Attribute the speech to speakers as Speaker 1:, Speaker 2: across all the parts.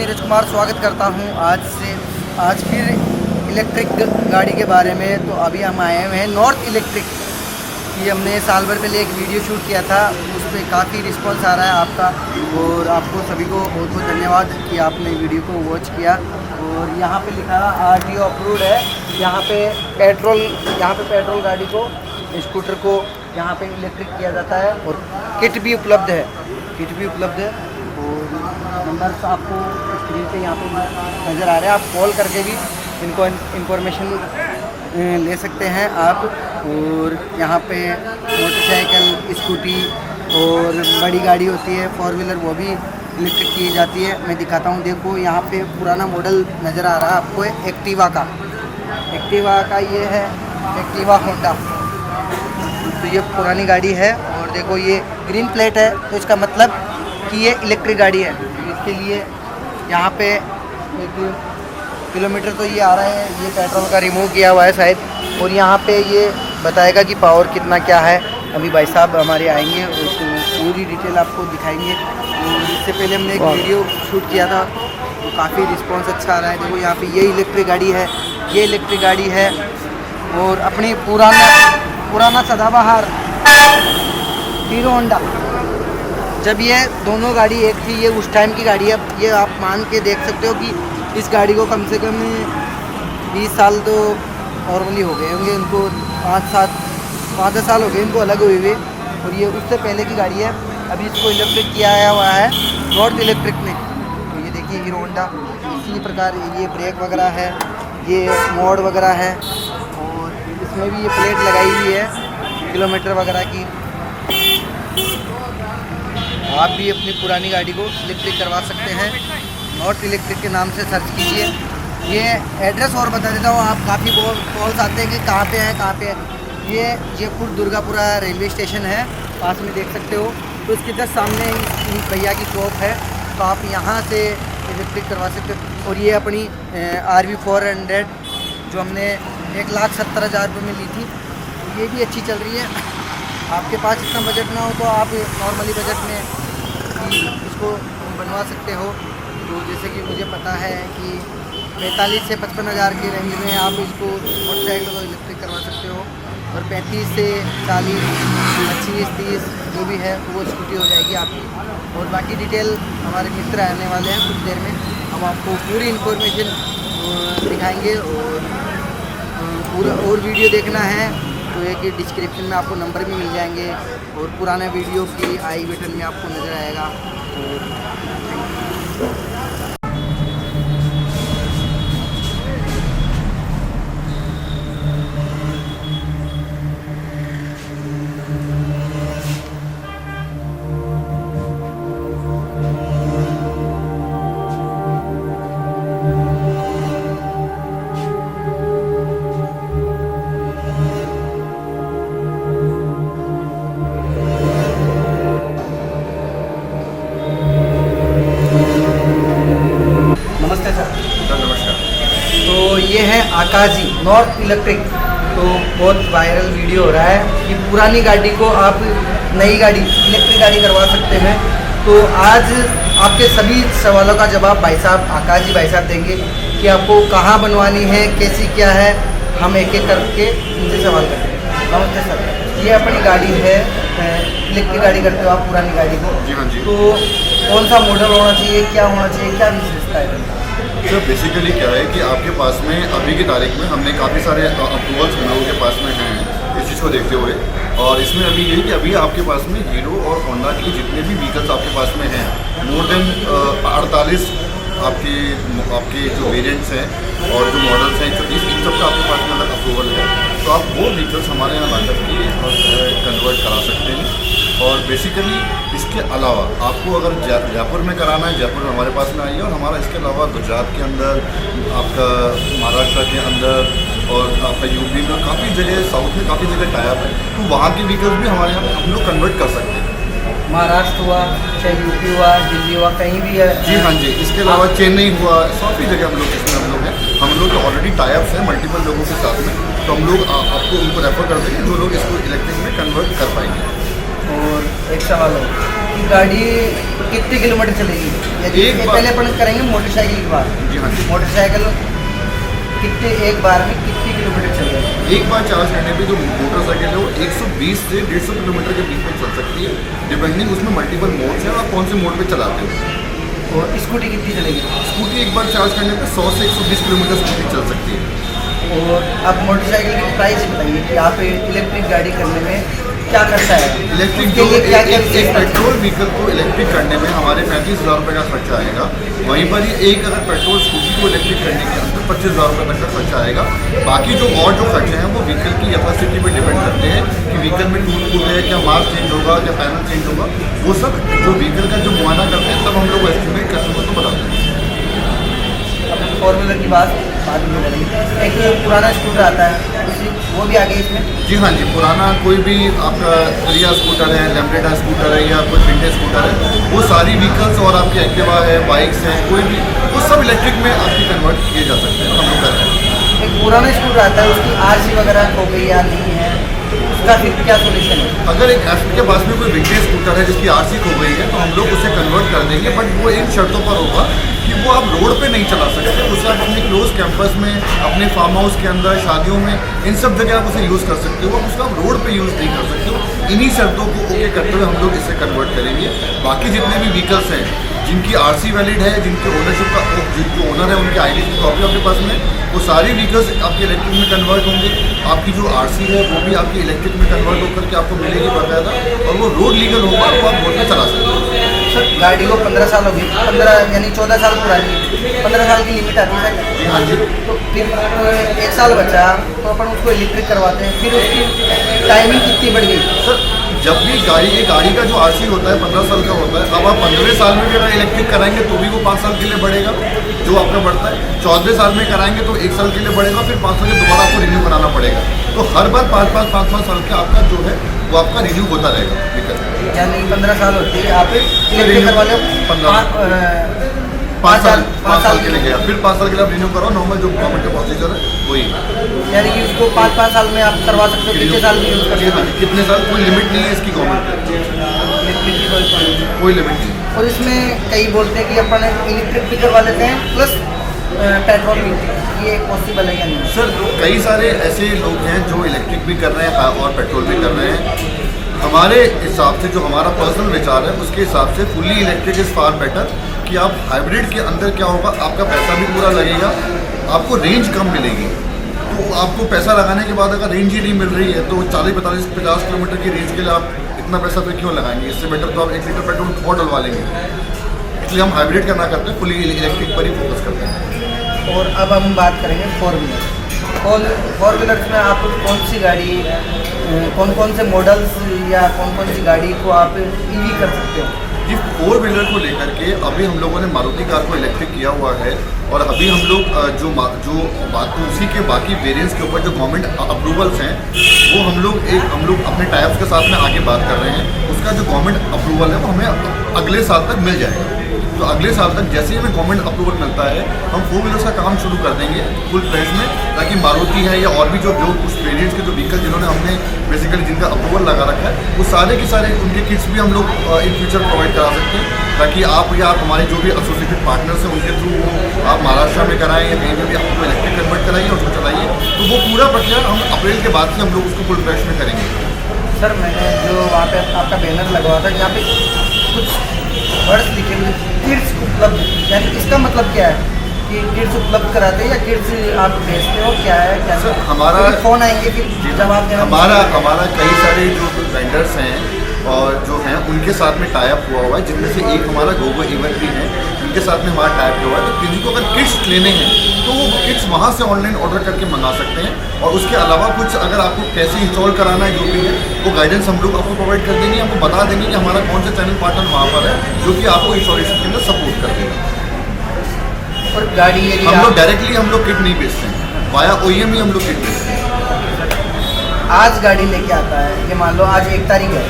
Speaker 1: नीरज कुमार स्वागत करता हूं आज फिर इलेक्ट्रिक गाड़ी के बारे में। तो अभी हम आए हुए हैं नॉर्थ इलेक्ट्रिक की। हमने साल भर पहले एक वीडियो शूट किया था, उस पर काफ़ी रिस्पांस आ रहा है आपका, और आपको सभी को बहुत बहुत धन्यवाद कि आपने वीडियो को वॉच किया। और यहाँ पे लिखा RTO अप्रूव्ड है। यहाँ पे पेट्रोल गाड़ी को, स्कूटर को यहाँ पे इलेक्ट्रिक किया जाता है, और किट भी उपलब्ध है। और नंबर्स आपको स्क्रीन पे यहाँ पे नज़र आ रहे हैं, आप कॉल करके भी इनको इंफॉर्मेशन ले सकते हैं आप। और यहाँ पे मोटरसाइकिल, स्कूटी और बड़ी गाड़ी होती है 4 व्हीलर, वो भी इलेक्ट्रिक की जाती है। मैं दिखाता हूँ, देखो यहाँ पे पुराना मॉडल नज़र आ रहा है आपको एक्टिवा का ये है एक्टिवा होंडा। तो ये पुरानी गाड़ी है, और देखो ये ग्रीन प्लेट है, तो इसका मतलब कि ये इलेक्ट्रिक गाड़ी है। इसके लिए यहाँ पे एक किलोमीटर तो ये आ रहा है, ये पेट्रोल का रिमूव किया हुआ है शायद, और यहाँ पे ये बताएगा कि पावर कितना क्या है। अभी भाई साहब हमारे आएंगे और पूरी डिटेल आपको दिखाएंगे। और इससे पहले हमने एक वीडियो शूट किया था, तो काफ़ी रिस्पांस अच्छा आ रहा है। देखो यहाँ पे ये इलेक्ट्रिक गाड़ी है, और अपनी पुराना सदाबहार हीरो होंडा। जब ये दोनों गाड़ी एक थी, ये उस टाइम की गाड़ी है। ये आप मान के देख सकते हो कि इस गाड़ी को कम से कम 20 साल तो नॉर्मली हो गए होंगे इनको, 5-10 साल हो गए इनको अलग हुए हुए, और ये उससे पहले की गाड़ी है। अभी इसको इलेक्ट्रिक किया हुआ है नॉर्थ इलेक्ट्रिक में। तो ये देखिए हीरो होंडा, इसी प्रकार ये ब्रेक वगैरह है, ये मोड वगैरह है, और इसमें भी ये प्लेट लगाई हुई है किलोमीटर वगैरह की। आप भी अपनी पुरानी गाड़ी को इलेक्ट्रिक करवा सकते हैं। नॉर्थ इलेक्ट्रिक के नाम से सर्च कीजिए। ये एड्रेस और बता देता हूँ, आप काफ़ी कॉल्स आते हैं कि कहाँ पे है। ये जयपुर दुर्गापुरा रेलवे स्टेशन है, पास में देख सकते हो। तो इसके जस्ट सामने इन भैया की शॉप है, तो आप यहाँ से इलेक्ट्रिक करवा सकते हो। और ये अपनी RV 400 जो हमने 1,70,000 रुपये में ली थी, ये भी अच्छी चल रही है। आपके पास इतना बजट ना हो तो आप नॉर्मली बजट में इसको बनवा सकते हो। तो जैसे कि मुझे पता है कि 45 से 55 हज़ार की रेंज में आप इसको मोटरसाइकिल को इलेक्ट्रिक करवा सकते हो, और 35 से 40, 25, 30 जो भी है वो स्कूटी हो जाएगी आपकी। और बाकी डिटेल हमारे मित्र आने वाले हैं कुछ देर में, हम आपको पूरी इन्फॉर्मेशन दिखाएंगे। और वीडियो देखना है तो एक डिस्क्रिप्शन में आपको नंबर भी मिल जाएंगे, और पुराने वीडियो की आई बटन में आपको नज़र आएगा। ये है आकाश जी नॉर्थ इलेक्ट्रिक। तो बहुत वायरल वीडियो हो रहा है कि पुरानी गाड़ी को आप नई गाड़ी इलेक्ट्रिक गाड़ी करवा सकते हैं। तो आज आपके सभी सवालों का जवाब आकाश जी भाई साहब देंगे कि आपको कहाँ बनवानी है, कैसी क्या है। हम एक एक करके उनसे सवाल करते हैं। नमस्ते सर, ये अपनी गाड़ी है, इलेक्ट्रिक गाड़ी करते हो आप पुरानी गाड़ी को?
Speaker 2: जी हाँ जी।
Speaker 1: तो कौन सा मॉडल होना चाहिए, क्या होना चाहिए, क्या विशेषता है?
Speaker 2: तो बेसिकली क्या है कि आपके पास में अभी की तारीख में हमने काफ़ी सारे अप्रूवल्स हम लोगों के पास में हैं इस चीज़ को देखते हुए। और इसमें अभी यही कि अभी आपके पास में हीरो और होंडा के जितने भी व्हीकल्स आपके पास में हैं, मोर देन 48 आपके जो वेरिएंट्स हैं और जो मॉडल्स हैं, इन सब का आपके पास में अगर अप्रूवल है तो आप वो व्हीकल्स हमारे यहाँ ला करके कन्वर्ट करा सकते हैं। और बेसिकली इसके अलावा आपको अगर जयपुर में कराना है, जयपुर में हमारे पास में आइए। और हमारा इसके अलावा गुजरात के अंदर, आपका महाराष्ट्र के अंदर, और आपका यूपी में काफ़ी जगह, साउथ में काफ़ी जगह टाइप है, तो वहाँ के व्हीकल्स भी हमारे यहाँ हम लोग कन्वर्ट कर सकते हैं।
Speaker 1: महाराष्ट्र हुआ, चाहे यूपी हुआ, दिल्ली हुआ, कहीं भी है?
Speaker 2: जी हाँ जी। इसके अलावा चेन्नई हुआ, काफ़ी जगह हम लोग इसमें हम लोग हैं। हम लोग ऑलरेडी टाइप्स हैं मल्टीपल लोगों के साथ में, तो हम लोग आपको उनको रेफर कर देंगे जो लोग इसको इलेक्ट्रिक में कन्वर्ट कर पाएंगे।
Speaker 1: और एक सवाल है आपकी गाड़ी कितने किलोमीटर चलेगी? यदि
Speaker 2: एक बार-
Speaker 1: पहले अपन करेंगे मोटरसाइकिल की बात।
Speaker 2: जी हाँ जी।
Speaker 1: मोटरसाइकिल कितने एक बार में कितनी किलोमीटर चलेगी?
Speaker 2: एक बार चार्ज करने पे जो मोटरसाइकिल है वो 120 से 150 किलोमीटर के बीच में चल सकती है, डिपेंडिंग उसमें मल्टीपल मोड्स हैं और आप कौन से मोड पे चलाते हो।
Speaker 1: और स्कूटी कितनी चलेगी?
Speaker 2: स्कूटी एक बार चार्ज करने पे 100 से 120 किलोमीटर स्कूटी चल सकती है।
Speaker 1: और अब मोटरसाइकिल की प्राइस बताइए कि आप इलेक्ट्रिक गाड़ी करने में क्या खर्चा है?
Speaker 2: इलेक्ट्रिक
Speaker 1: उसके
Speaker 2: जो
Speaker 1: लिए क्या क्या
Speaker 2: एक
Speaker 1: विशेषता है?
Speaker 2: पेट्रोल व्हीकल को इलेक्ट्रिक करने में हमारे 35,000 रुपये का खर्चा आएगा। वहीं पर ही एक अगर पेट्रोल स्कूटी को इलेक्ट्रिक करने के अंदर 25,000 रुपये तक का खर्चा आएगा। बाकी जो और जो खर्चे हैं वो व्हीकल की कैपेसिटी पर डिपेंड करते हैं कि व्हीकल में टूट फूट है, क्या मार्क चेंज होगा, क्या पैनल चेंज होगा, वो सब जो व्हीकल का जो मुआयना करते हैं तब हम लोग एस्टिमेट कस्टमर को बताते हैं।
Speaker 1: फोर व्हीलर की बात बाद में करेंगे। एक पुराना स्कूटर आता है वो भी आगे इसमें।
Speaker 2: जी हाँ जी, पुराना कोई भी आपका रिया स्कूटर है, लैम्ब्रेटा स्कूटर है या कोई विंटेज स्कूटर है, वो सारी व्हीकल्स और आपकी एक्टिवा है, बाइक्स हैं, कोई भी वो सब इलेक्ट्रिक में आपकी कन्वर्ट किए जा सकते हैं, हम लोग कर रहे हैं।
Speaker 1: एक पुराना स्कूटर आता है उसकी आरसी वगैरह खो गई या नहीं है, उसका फिर क्या सोल्यूशन है?
Speaker 2: अगर एक आपके पास में कोई विंटेज स्कूटर है जिसकी आरसी खो गई है तो हम लोग उसे कन्वर्ट कर देंगे, बट वो इन शर्तों पर होगा कि वो आप रोड पे नहीं चला सकते, उसे आप अपने क्लोज कैंपस में, अपने फार्म हाउस के अंदर, शादियों में, इन सब जगह आप उसे यूज़ कर सकते हो, उसको आप रोड पे यूज़ नहीं कर सकते हो। इन्हीं शर्तों को ओके करते हुए हम लोग इसे कन्वर्ट करेंगे। बाकी जितने भी व्हीकल्स हैं जिनकी आरसी वैलिड है, जिनके ओनरशिप का जो ओनर है उनके आईडी की कॉपी आपके पास में, वो सारी व्हीकल्स आपके इलेक्ट्रिक में कन्वर्ट होंगे। आपकी जो आरसी है वो भी आपकी इलेक्ट्रिक में कन्वर्ट होकर के आपको मिलेगी बाकायदा, और वो रोड लीगल होगा, वो आप रोड पर चला सकते हो।
Speaker 1: सर गाड़ी को 15 साल हो गई, 15 यानी 14 साल पुरानी है, 15 साल की लिमिट आती है सर।
Speaker 2: जी हाँ जी।
Speaker 1: तो फिर 1 साल बचा तो अपन उसको इलेक्ट्रिक करवाते हैं, फिर उसकी टाइमिंग कितनी बढ़ गई?
Speaker 2: सर जब भी गाड़ी का जो आरसी होता है 15 साल का होता है, अब आप 15वें साल में भी अगर इलेक्ट्रिक कराएंगे तो भी वो 5 साल के लिए बढ़ेगा जो आपका बढ़ता है। 14वें साल में कराएंगे तो 1 साल के लिए बढ़ेगा, फिर 5 साल के दोबारा आपको रिन्यू कराना पड़ेगा। तो हर बार 5-5 साल के आपका जो है वो आपका रिन्यू होता रहेगा व्हीकल।
Speaker 1: यानी 15 साल होती है आप इलेक्ट्रिक करवा लो,
Speaker 2: 5 साल के लिए गया, फिर 5 साल के लिए आप रिन्यू करो, नॉर्मल जो गवर्नमेंट का प्रोसीजर है वही।
Speaker 1: यानी कि उसको 5-5 साल में आप करवा सकते हो, कितने साल में यूज़ कर सकते हो?
Speaker 2: कितने साल कोई लिमिट नहीं है इसकी गवर्नमेंट की,
Speaker 1: इलेक्ट्रिक की
Speaker 2: कोई लिमिट नहीं।
Speaker 1: और इसमें कई बोलते हैं कि अपन इलेक्ट्रिक भी करवा लेते हैं प्लस पेट्रोल भी, ये पॉसिबल है या नहीं?
Speaker 2: सर कई सारे ऐसे लोग हैं जो इलेक्ट्रिक भी कर रहे हैं और पेट्रोल भी कर रहे हैं। हमारे हिसाब से जो हमारा पर्सनल विचार है उसके हिसाब से fully electric is far better, कि आप हाइब्रिड के अंदर क्या होगा, आपका पैसा भी पूरा लगेगा, आपको रेंज कम मिलेगी। तो आपको पैसा लगाने के बाद अगर रेंज ही नहीं मिल रही है तो 40-45-50 किलोमीटर की रेंज के लिए आप इतना पैसा फिर क्यों लगाएंगे? इससे बेटर तो आप 1 लीटर पेट्रोल और डलवा लेंगे। इसलिए हम हाइब्रिड करना करते हैं, फुली इलेक्ट्रिक पर ही फोकस करते हैं।
Speaker 1: और अब हम बात करेंगे फोर व्हीलर। फोर व्हीलर्स में आप कौन सी गाड़ी, कौन कौन से मॉडल्स या कौन कौन सी गाड़ी को आप ईवी कर सकते हो?
Speaker 2: जी 4 व्हीलर को लेकर के अभी हम लोगों ने मारुति कार को इलेक्ट्रिक किया हुआ है, और अभी हम लोग उसी के बाकी वेरिएंट्स के ऊपर जो गवर्नमेंट अप्रूवल्स हैं वो हम लोग अपने टाइप्स के साथ में आगे बात कर रहे हैं। उसका जो गवर्नमेंट अप्रूवल है वो हमें अगले साल तक मिल जाएगा। तो अगले साल तक जैसे ही हमें गवर्नमेंट अप्रूवल मिलता है हम 4 व्हीलर्स का काम शुरू कर देंगे फुल फ्लेज में, ताकि मारुति है या और भी जो उस वेरिएंट्स के जो व्हीकल जिन्होंने हमने बेसिकली जिनका अप्रूवल लगा रखा है वो सारे के सारे उनके किट्स भी हम लोग इन फ्यूचर प्रोवाइड करा सकते हैं, ताकि आप या आप हमारे जो भी एसोसिएटेड पार्टनर्स हैं उनके थ्रू वो आप महाराष्ट्र में कराएं या कहीं पर भी आपको इलेक्ट्रिक कन्वर्ट कराइए और उसको चलाइए। तो वो पूरा प्रक्रिया हम अप्रैल के बाद से हम लोग उसको फुल फ्लेज में करेंगे।
Speaker 1: सर मैंने जो वहाँ पे आपका बैनर लगा हुआ था यहाँ पे कुछ वर्ड्स लिखे हुए किट्स उपलब्ध, यानी इसका मतलब क्या है कि किट्स उपलब्ध कराते हैं या किट्स आप भेजते हो, क्या है क्या?
Speaker 2: सर हमारा
Speaker 1: फ़ोन आएंगे फिर जब आप
Speaker 2: हमारा कई सारे जो वेंडर्स हैं और जो हैं उनके साथ में टाई अप हुआ हुआ है, जिनमें से एक हमारा गोगो इवेंट भी है, उनके साथ में हमारा टाई अप हुआ है। तो किसी को अगर किट्स लेने हैं तो वो किट्स वहाँ से ऑनलाइन ऑर्डर करके मंगा सकते हैं, और उसके अलावा कुछ अगर आपको कैसे इंस्टॉल कराना है जो भी है वो गाइडेंस हम लोग आपको प्रोवाइड कर देंगे। आपको बता देंगे कि हमारा कौन सा चैनल पार्टनर वहाँ पर है जो कि आपको इंस्टॉलेशन के अंदर सपोर्ट कर देगा।
Speaker 1: और गाड़ी यदि
Speaker 2: हम लोग डायरेक्टली हम लोग किट नहीं बेचते हैं, वाया OEM ही हम लोग किट बेचते हैं।
Speaker 1: आज गाड़ी लेके आता है, ये मान लो आज 1 तारीख है,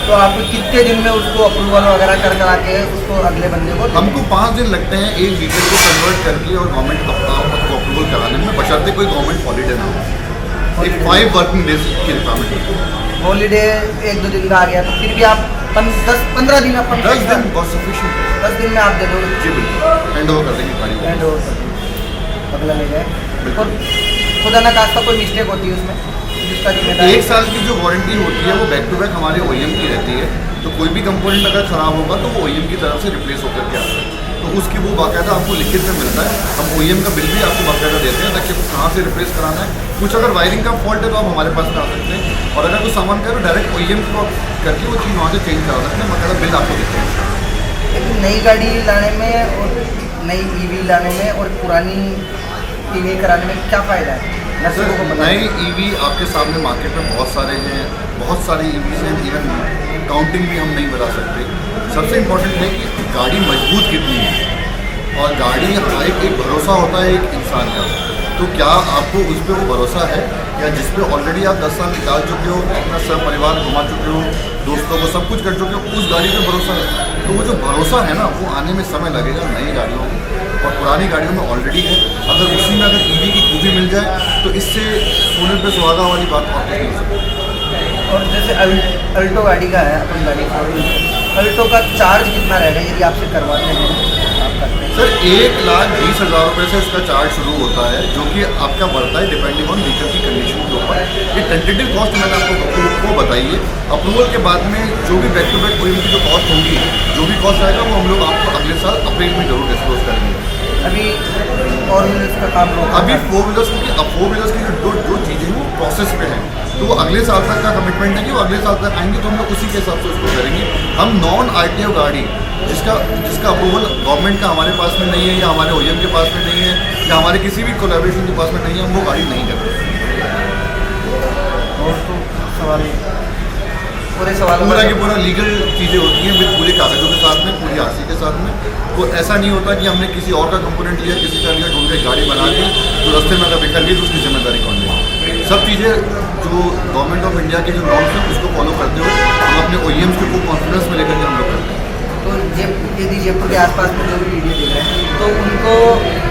Speaker 1: तो आप कितने दिन में उसको अप्रूवल वगैरह करा के उसको अगले बंदे को?
Speaker 2: हमको 5 दिन लगते हैं एक व्हीकल को कन्वर्ट करके और गवर्नमेंट को अप्रूवल कराने में, बशर्ते कोई गवर्नमेंट हॉलीडे ना हो। एक 5 वर्किंग डेज की रिक्वायरमेंट है।
Speaker 1: हॉलीडे 1-2 दिन का आ गया तो फिर भी आप 10-15 दिन अपन
Speaker 2: 10 दिन बहुत सफिशिएंट है।
Speaker 1: 10 दिन में आप दे दोगे?
Speaker 2: जी बिल्कुल, हैंड ओवर कर देंगे गाड़ी को।
Speaker 1: हैंड ओवर कर दीजिए, अगला ले जाए। और खुदा ना खास्ता कोई मिस्टेक होती है उसमें, जिसका जिम्मेदार
Speaker 2: 1 साल की जो वारंटी होती है वो बैक टू बैक हमारे OEM की रहती है। तो कोई भी कंपोनेंट अगर ख़राब होगा तो वो OEM की तरफ से रिप्लेस होकर के आता है। तो उसकी वो बाकायदा आपको लिखित में मिलता है। हम OEM का बिल भी आपको बाकायदा देते हैं ताकि आपको कहाँ से रिप्लेस कराना है। कुछ अगर वायरिंग का फॉल्ट है तो आप हमारे पास में आ सकते हैं, और अगर कोई सामान का है तो डायरेक्ट OEM को करके वो चीज़ वहाँ से चेंज करा सकते हैं। बाकायदा बिल आपको देते हैं।
Speaker 1: लेकिन नई गाड़ी लाने में और नई EV लाने में और पुरानी EV कराने में क्या फ़ायदा है?
Speaker 2: सर नए EV आपके सामने मार्केट में बहुत सारे हैं, बहुत सारे EVs हैं, इवन काउंटिंग भी हम नहीं बता सकते। सबसे इम्पोर्टेंट है कि गाड़ी मजबूत कितनी है, और गाड़ी एक भरोसा होता है एक इंसान का। तो क्या आपको उस पर वो भरोसा है, या जिस पे ऑलरेडी आप 10 साल निकाल चुके हो, अपना सब परिवार घुमा चुके हो, दोस्तों को सब कुछ कर चुके हो, उस गाड़ी पे भरोसा है? तो वो जो भरोसा है ना, वो आने में समय लगेगा नई गाड़ियों में, और पुरानी गाड़ियों में ऑलरेडी है। अगर उसी में अगर EV की खूबी मिल जाए तो इससे सोने पे सुहागा वाली बात और नहीं हो सकती।
Speaker 1: और जैसे अल्टो गाड़ी का है, अपन गाड़ी अल्टो का चार्ज कितना रहेगा यदि आपसे करवाते हैं आप करते हैं?
Speaker 2: सर 1,20,000 रुपये से इसका चार्ज शुरू होता है, जो कि आपका बढ़ता है डिपेंडिंग ऑन व्हीकल की कंडीशन के ऊपर। ये टेंटेटिव कॉस्ट मैंने आपको बताइए। अप्रूवल के बाद में जो भी बैक टू बैक OEM की जो कॉस्ट होगी, जो भी कॉस्ट आएगा वो हम लोग आपको अगले साल अप्रैल में जरूर डिस्क्लोज करेंगे।
Speaker 1: अभी फोर व्हीलर्स का काम होगा?
Speaker 2: अभी 4 व्हीलर्स की, अब 4 व्हीलर्स की जो चीज़ें हैं वो प्रोसेस पे हैं, तो वो अगले साल तक का कमिटमेंट है कि वो अगले साल तक आएंगे, तो हम लोग उसी के हिसाब से उसको करेंगे। हम नॉन RTO गाड़ी जिसका अप्रूवल गवर्नमेंट का हमारे पास में नहीं है, या हमारे OEM के पास में नहीं है, या हमारे किसी भी कोलैबोरेशन के पास में नहीं है, हम वो गाड़ी नहीं करते।
Speaker 1: और तो सवाल पूरे सवाल
Speaker 2: पूरा की पूरा लीगल चीज़ें होती हैं विद पूरे कागजों के साथ में, पूरी RC के साथ में। तो ऐसा नहीं होता कि हमने किसी और का कंपोनेंट लिया, किसी का लिया, ढूंढ के गाड़ी बना दी, तो रास्ते में अगर बिखर गई तो उसकी जिम्मेदारी कौन लेगी? सब चीज़ें जो गवर्नमेंट ऑफ इंडिया के जो नॉर्म्स हैं उसको फॉलो करते हुए हम अपने OEMs को कॉन्फिडेंस में लेकर के हम लोग करते हैं।
Speaker 1: तो यदि जयपुर के आसपास में जो भी वीडियो देख रहे हैं तो उनको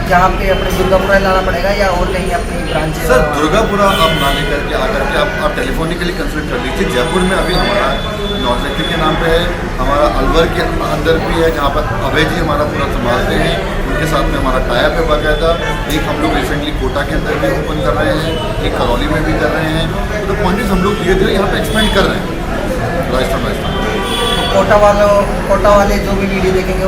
Speaker 1: जहाँ पे अपने दुर्गापुरा लाना पड़ेगा या और कहीं अपनी ब्रांच?
Speaker 2: सर दुर्गापुरा आप ना लेकर के आकर के आप टेलीफोनिकली कंसल्ट कर लीजिए। जयपुर में अभी हमारा नॉर्थ इलेक्ट्रिक के नाम पे है, हमारा अलवर के अंदर भी है जहाँ पर अभय जी हमारा पूरा संभालते हैं, उनके साथ में हमारा टाइप है बाकायदा। एक हम लोग रिसेंटली कोटा के अंदर भी ओपन कर रहे हैं, एक करौली में भी कर रहे हैं। तो पॉइंट हम लोग धीरे धीरे यहाँ पे एक्सपेंड कर रहे हैं राजस्थान।
Speaker 1: कोटा वाले जो भी वीडियो देखेंगे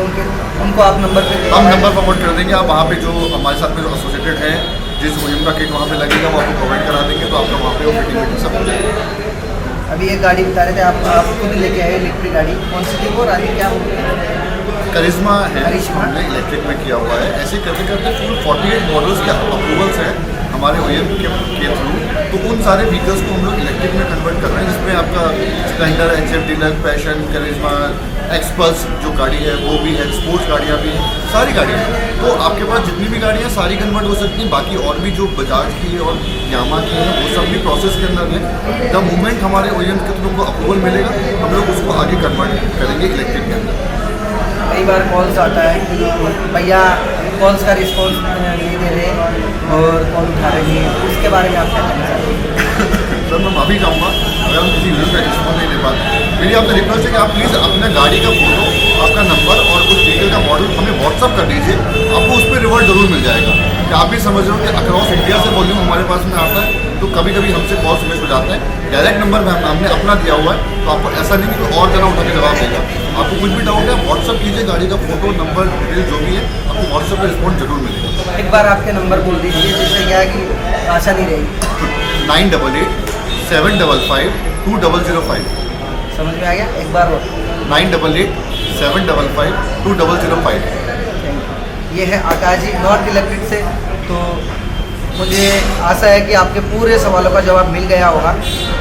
Speaker 1: उनको आप नंबर पे
Speaker 2: हम नंबर प्रमोट कर देंगे। आप वहाँ पे जो हमारे साथ में जो एसोसिएटेड हैं, जिस OEM का किट वहाँ पे लगेगा वो आपको प्रोवाइड करा देंगे, तो आपका वहाँ पे वो फिटिंग सब हो जाएगा।
Speaker 1: अभी एक गाड़ी बता रहे थे आप खुद लेके आए इलेक्ट्रिक गाड़ी, कौन सी थी वो? रानी क्या
Speaker 2: करिश्मा है,
Speaker 1: करिश्मा
Speaker 2: हमने इलेक्ट्रिक में किया हुआ है। ऐसे करते करते फुल 48 मॉडल्स के अप्रूवल्स हैं हमारे OEM के थ्रू, तो उन सारे व्हीकल्स को हम लोग इलेक्ट्रिक में कन्वर्ट कर रहे हैं, जिसमें आपका स्प्लेंडर, HF डीलक्स, पैशन, करिश्मा, एक्सपल्स जो गाड़ी है वो भी है, स्पोर्ट्स गाड़ियाँ भी हैं, सारी गाड़ियाँ हैं। तो आपके पास जितनी भी गाड़ियाँ सारी कन्वर्ट हो सकती हैं। बाकी और भी जो बजाज की है और यामा की है वो सब भी प्रोसेस के अंदर है। द मोमेंट हमारे OEM के थ्रू को अप्रूवल मिलेगा हम लोग उसको आगे कन्वर्ट करेंगे इलेक्ट्रिक के अंदर।
Speaker 1: कई बार कॉल्स आता है कि भैया कॉल्स का रिस्पॉन्स नहीं दे रहे और कॉल उठा रहे हैं, उसके बारे में आप क्या कहना चाहते हैं?
Speaker 2: सर मैं माफ़ी चाहूँगा अगर हम किसी वीडियो का रिस्पॉन्स नहीं दे पाते। मेरी आपसे रिक्वेस्ट है कि आप प्लीज़ अपना गाड़ी का फोटो, आपका नंबर और उस व्हीकल का मॉडल हमें व्हाट्सअप कर दीजिए, आपको उस पर रिवर्ट जरूर मिल जाएगा। कि आप भी समझ रहे हो कि अक्रॉस इंडिया से वॉल्यूम हमारे पास में आता है, तो कभी कभी हमसे कॉल्स मिस हो जाते हैं। डायरेक्ट नंबर में हमने अपना दिया हुआ है, तो आपको ऐसा नहीं कि कोई और जना उठा के जवाब देगा। आपको कुछ भी डाउट है व्हाट्सअप कीजिए, गाड़ी का फोटो, नंबर, डिटेल जो भी है आपको व्हाट्सअप पर रिस्पॉन्स जरूर मिलेगा।
Speaker 1: एक बार आपके नंबर बोल दीजिए जिससे क्या है कि आशा नहीं रहेगी।
Speaker 2: 9887552005।
Speaker 1: समझ में आ गया? एक बार और
Speaker 2: 9887552005।
Speaker 1: ये है आकाश जी नॉर्थ इलेक्ट्रिक से। तो मुझे आशा है कि आपके पूरे सवालों का जवाब मिल गया होगा।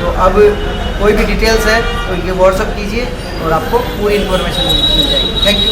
Speaker 1: तो अब कोई भी डिटेल्स है तो ये व्हाट्सअप कीजिए और आपको पूरी इन्फॉर्मेशन मिल जाएगी। Thank you.